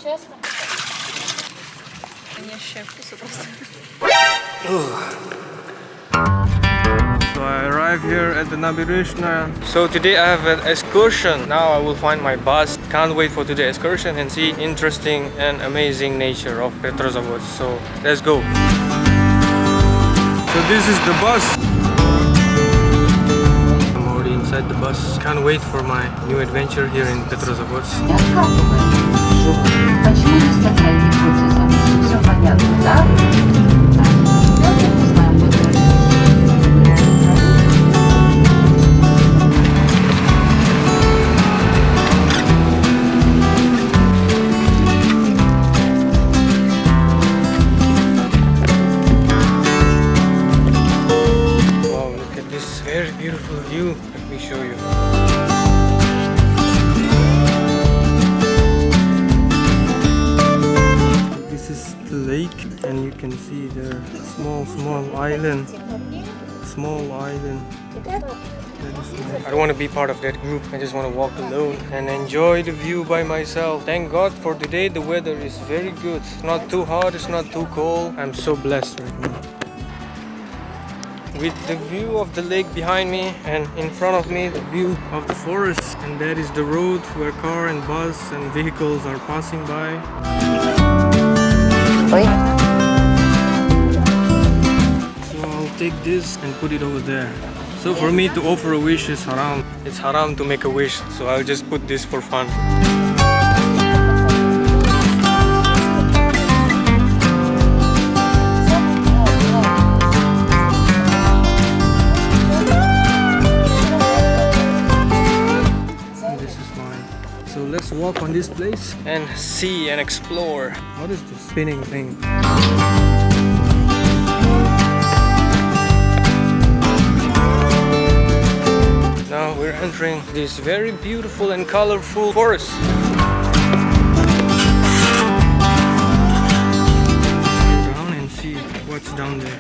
честно. Мне щепку просто. So I arrived here at the Nabirishna. So today I have an excursion. Now I will find my bus. Can't wait for today's excursion and see interesting and amazing nature of Petrozavodsk. So let's go. So this is the bus. I'm already inside the bus. Can't wait for my new adventure here in Petrozavodsk. Очнулись такая гипотеза. Все понятно, да? Wow, look at this very beautiful view. Let me show you. This is the lake, and you can see there small island. Small island. I don't want to be part of that group. I just want to walk alone and enjoy the view by myself. Thank God for today. The weather is very good. It's not too hot. It's not too cold. I'm so blessed right now. With the view of the lake behind me and in front of me, the view of the forest, and that is the road where car and bus and vehicles are passing by. So I'll take this and put it over there. So for me to offer a wish is haram. It's haram to make a wish, so I'll just put this for fun. This is mine. So let's walk on this place and see and explore. What is this spinning thing? Now we're entering this very beautiful and colorful forest. Go down and see what's down there.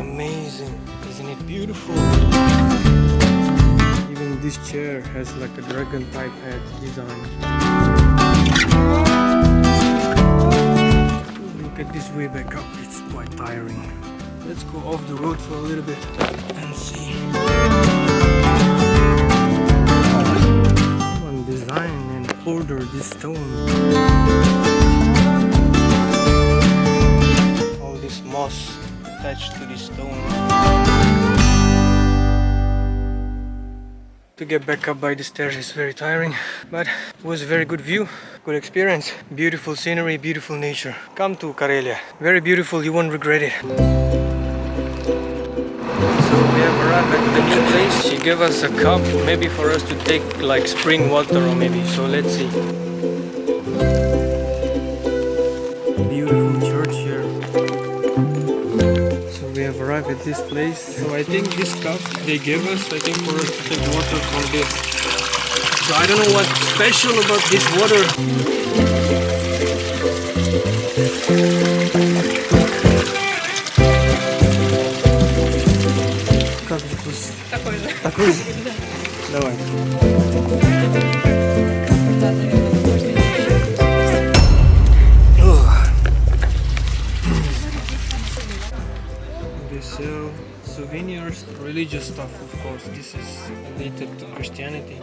Amazing, isn't it beautiful? Even this chair has like a dragon type head design. Look at this way back up, it's quite tiring. Let's go off the road for a little bit and see. Someone design and order this stone. All this moss attached to this stone. To get back up by the stairs is very tiring, but it was a very good view, good experience, beautiful scenery, beautiful nature. Come to Karelia, very beautiful, you won't regret it. So we have arrived at the new place. She gave us a cup, maybe for us to take like spring water or maybe, so let's see. Beautiful church here. So we have arrived at this place. So I think this cup they gave us, I think for us to take water from this. So I don't know what's special about this water. Как вкус? Такой же. Такой же? Давай. They sell souvenirs, religious stuff, of course. This is related to Christianity.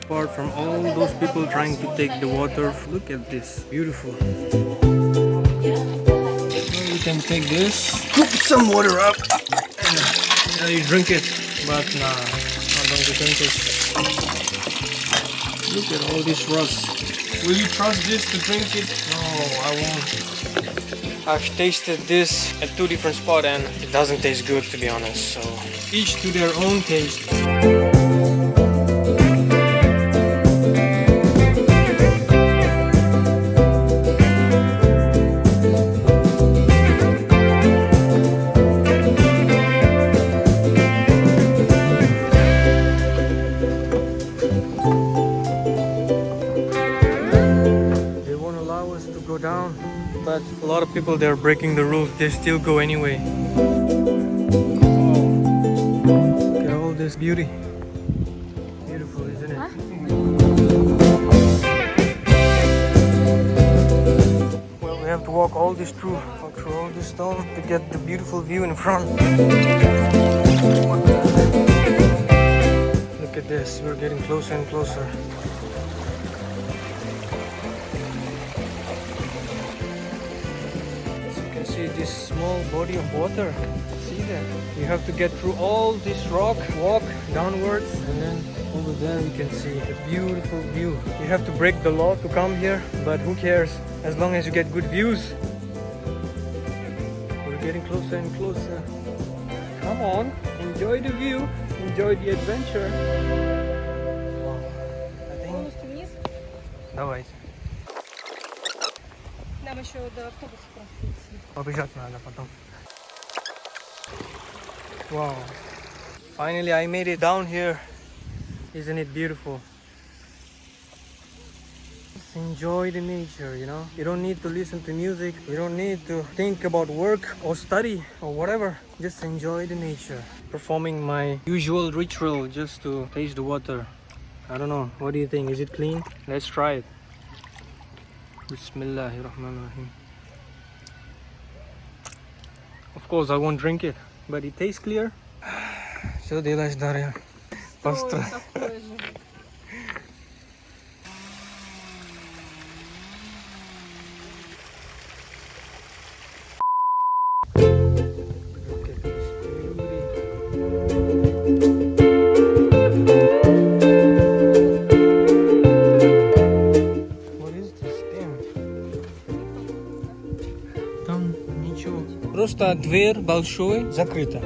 Apart from all those people trying to take the water, look at this, beautiful. You can take this, scoop some water up, and you drink it. But nah, I'm not going to drink it. Look at all this rust. Will you trust this to drink it? No, I won't. I've tasted this at 2 different spots and it doesn't taste good, to be honest. So each to their own taste. They won't allow us to go down but a lot of people, they're breaking the rules. They still go anyway. Look at all this beauty. Beautiful, isn't it? Well, we have to walk all through all this stone to get the beautiful view in front. Look at this, we're getting closer and closer. See this small body of water. See that? You have to get through all this rock, walk downwards, and then over there you can see a beautiful view. You have to break the law to come here, but who cares? As long as you get good views. We're getting closer and closer. Come on, enjoy the view, enjoy the adventure. I think... Давайте. Нам еще до автобуса просто идти. Побежать надо потом. Wow. Finally I made it down here. Isn't it beautiful? Just enjoy the nature, you know. You don't need to listen to music. You don't need to think about work or study or whatever. Just enjoy the nature. Performing my usual ritual just to taste the water. I don't know. What do you think? Is it clean? Let's try it. Bismillahirrahmanirrahim. Of course, I won't drink it, but it tastes clear. Что делаешь, Дарья? Построил. Такое же. Look at this beauty. What is this thing? Там ничего. Просто дверь большой закрыта.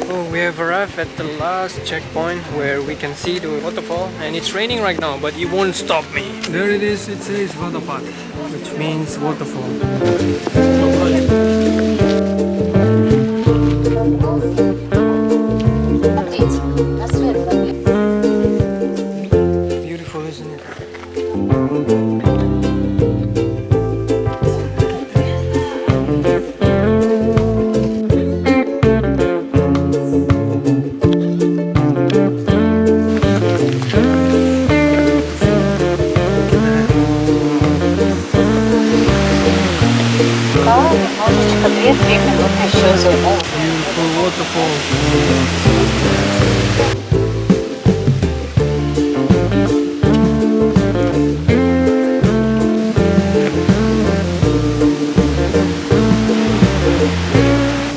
Oh, we have arrived at the last checkpoint where we can see the waterfall, and it's raining right now, but it won't stop me. There it is, it says Vodopad, which means waterfall. Beautiful, isn't it? Beautiful waterfall.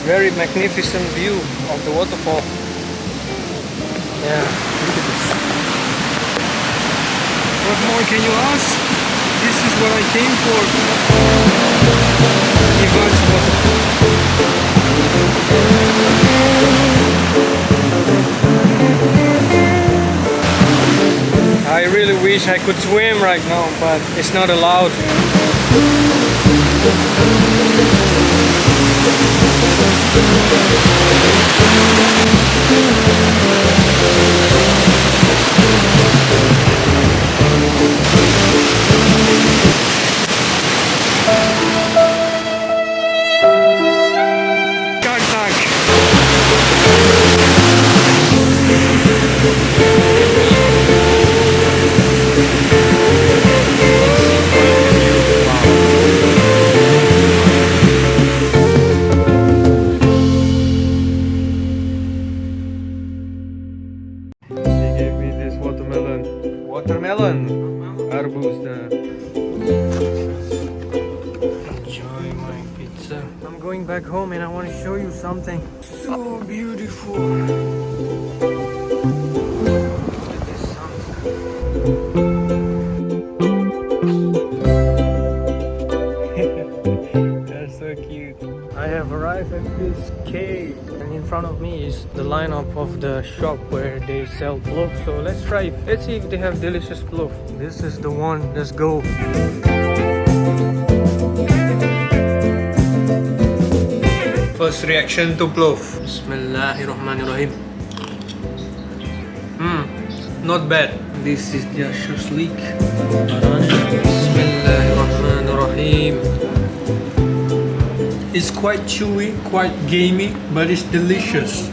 Very magnificent view of the waterfall. Yeah, look at this. What more can you ask? This is what I came for. Ivan's waterfall. I really wish I could swim right now, but it's not allowed. Watermelon, arbuz, enjoy my pizza. I'm going back home and I want to show you something so beautiful. Look at this sunset. That's so cute. I have arrived at this cave, and in front of me is the lineup of the shop where they sell plov. So let's try it. Let's see if they have delicious plov. This is the one. Let's go. First reaction to plov. Bismillahirrahmanirrahim. Not bad. This is the shashlik. Bismillahirrahmanirrahim. It's quite chewy, quite gamey, but it's delicious.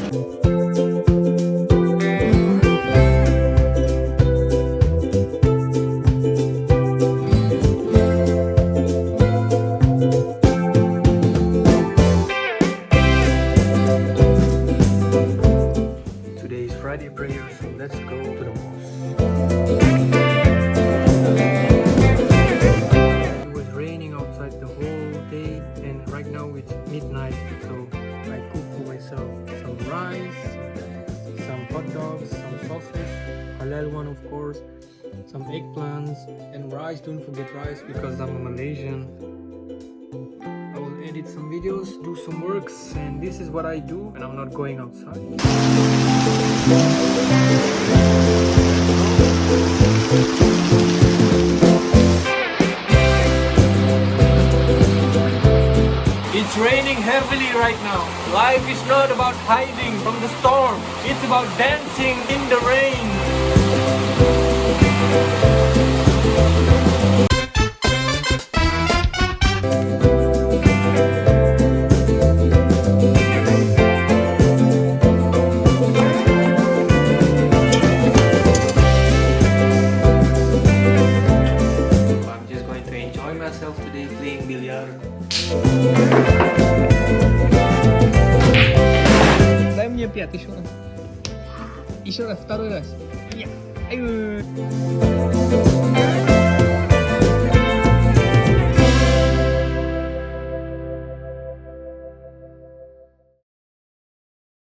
Today is Friday prayer, so let's go to the mosque. It was raining outside the whole day, and right now it's midnight, so I cook for myself some rice, some hot dogs, some sausage, halal one of course, some eggplants, and rice. Don't forget rice because I'm a Malaysian. I will edit some videos, do some works, and this is what I do when I'm not going outside. It's raining heavily right now. Life is not about hiding from the storm. It's about dancing in the rain. I'm just going to enjoy myself today playing billiard. Дай мне пят, еще раз. Еще раз, второй раз. Я. Ай.